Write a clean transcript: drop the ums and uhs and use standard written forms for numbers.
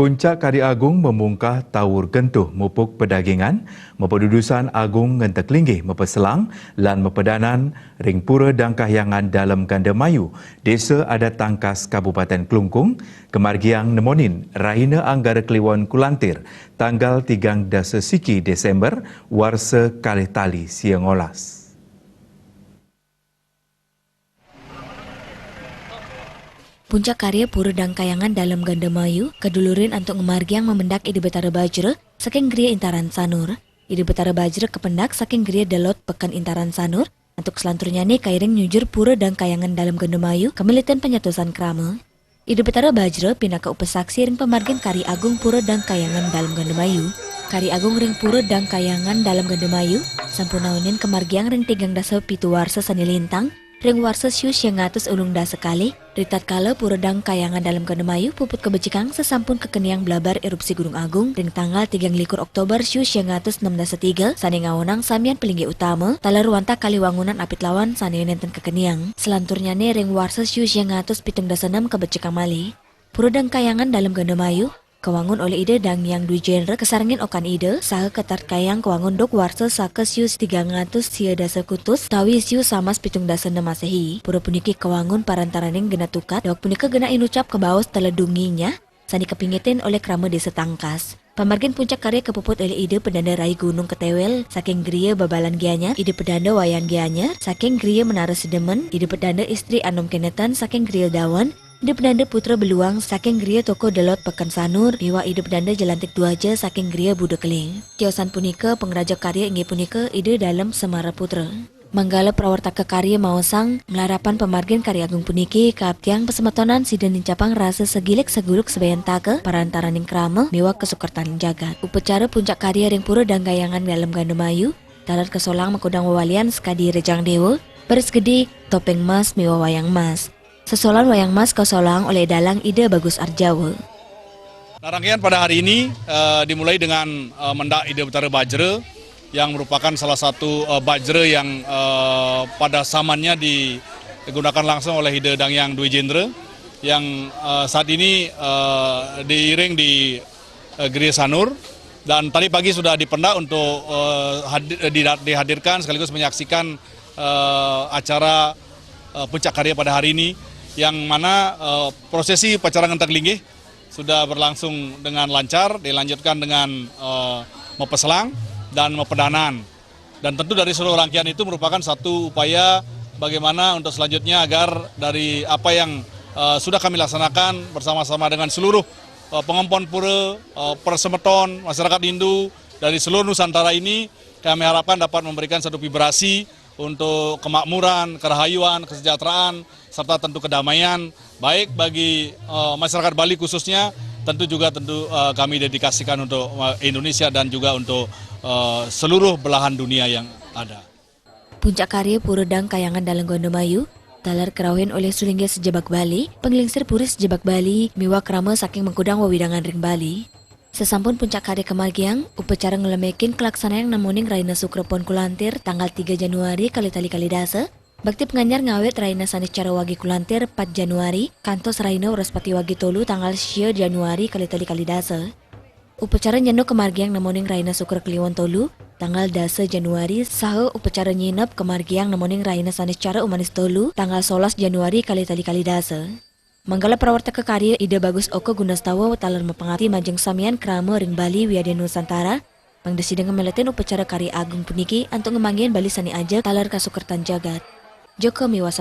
Puncak Kari Agung memungkah tawur gentuh mupuk pedagingan, mepedudusan agung ngentek linggih mepeselang lan mepedanan ring pura dan kahyangan dalam Ganda Mayu, Desa Adat Tangkas Kabupaten Kelungkung, kemargiang nemonin Rahina Anggara Kliwon Kulantir, tanggal 3 Dasa Siki Desember, warsa kalih tali siang olas. Puncak karya pura dan kayangan dalam Ganda Mayu, kedulurin untuk ngemargiang memendak ide betara bajra saking geria intaran sanur. Ide betara bajra kependak saking geria delot pekan intaran sanur. Untuk selanturnya nih kairing nyujur pura dan kayangan dalam Ganda Mayu kemilitan penyatusan krama. Ide betara bajra pindah ke upesaksi ring pemargin Kari Agung pura dan kayangan dalam Ganda Mayu. Kari Agung ring pura dan kayangan dalam Ganda Mayu sampurnaunin kemargiang ring 3 dasa pitu warsa sani lintang. Ring warsa sius yang ngatus ulung da sekali, ritat kala pura dang kayangan dalam Ganda Mayu puput kebecikang sesampun kekeniang belabar erupsi Gunung Agung ring tanggal 3 Oktober sius yang ngatus 6 sani ngawonang samian pelinggi utama talar wanta kali wangunan apit lawan sani nenten kekeniang. Selanturnya nih ring warsa sius yang ngatus 7 kebecikang mali. Pura dang kayangan dalam Ganda Mayu kewangun oleh ide dang yang dui genre kesarangin okan ide saha ketat kayang kewangun dok warsa saka sius 300 sia dasa kutus tawi sius samas 7 Masehi. Pura puniki kewangun parantaraning gena tukat dok punika gena inucap ke bawas teledunginya sani kepingitin oleh krama Desa Tangkas. Pamargin puncak karya kepuput oleh ide pedanda rai gunung ketewel saking geria babalan gianya, ide pedanda wayang gianya saking geria menara sedemen, ide pedanda istri anom kenetan saking geria dawan, ide pedanda putra beluang saking geria toko delot pekan sanur, biwa ide pedanda jelantik duaja saking geria buda keling. Tiosan punika pengraja karya inggih punika ide dalam Semara Putra. Manggala prawartaka karya maosang melarapan pemargin Kari Agung puniki kaaptiang pesemetonan sidan dincapang rasa segilik seguluk sebayan taka parantaraning krama miwa kesukertan jagat. Upacara puncak karya ring pura dan gayangan dalam Ganda Mayu talat kesolang makudang wawalian sekadi rejang dewa beres gede topeng mas miwa wayang mas. Sesolan wayang mas kesolang oleh dalang ide Bagus Arjawa. Rangkaian pada hari ini dimulai dengan mendak ide betara bajra yang merupakan salah satu bajra yang pada zamannya digunakan langsung oleh ide Dangyang Dwi Jendra yang saat ini diiring di Geria Sanur dan tadi pagi sudah dipendak untuk dihadirkan sekaligus menyaksikan acara puncak karya pada hari ini yang mana prosesi upacara ngentek linggih sudah berlangsung dengan lancar, dilanjutkan dengan mepeselang dan mepedanan. Dan tentu dari seluruh rangkaian itu merupakan satu upaya bagaimana untuk selanjutnya agar dari apa yang sudah kami laksanakan bersama-sama dengan seluruh pengompon pura, persemeton, masyarakat Hindu dari seluruh Nusantara ini, kami harapkan dapat memberikan satu vibrasi untuk kemakmuran, kerahayuan, kesejahteraan, serta tentu kedamaian, baik bagi masyarakat Bali khususnya, tentu kami dedikasikan untuk Indonesia dan juga untuk seluruh belahan dunia yang ada. Puncak karya pura dang kayangan dalam Ganda Mayu talar kerawin oleh sulingga sejabak Bali, penglingsir puris sejabak Bali, miwa krama saking mengkudang wawidangan ring Bali. Sesampun puncak karya kemargiang, upacara ngelemekin kelaksanaan namuning Raina Sukrepon Kulantir tanggal 3 Januari kali dasa. Bakti penganyar ngawet Raina Sanis Cara Wagi Kulantir 4 Januari, kantos Raina Uraspati Wagi Tolu tanggal 10 Januari kali dasa. Upacara nyeno kemargiang namuning Raina Sukra Kliwon Tolu tanggal 10 Januari saha upacara nyinap kemargiang namuning Raina Sanis Cara Umanis Tolu tanggal 11 Januari kali dasa. Manggala prawartaka karya ide Bagus Oko Gunastawa talar mapangati majeng samian krama ring Bali wiadya Nusantara mangdesi dengan meletin upacara Kari Agung puniki antuk ngemanggian Bali sani aja talar kasukertan jagat. Joko Miwasa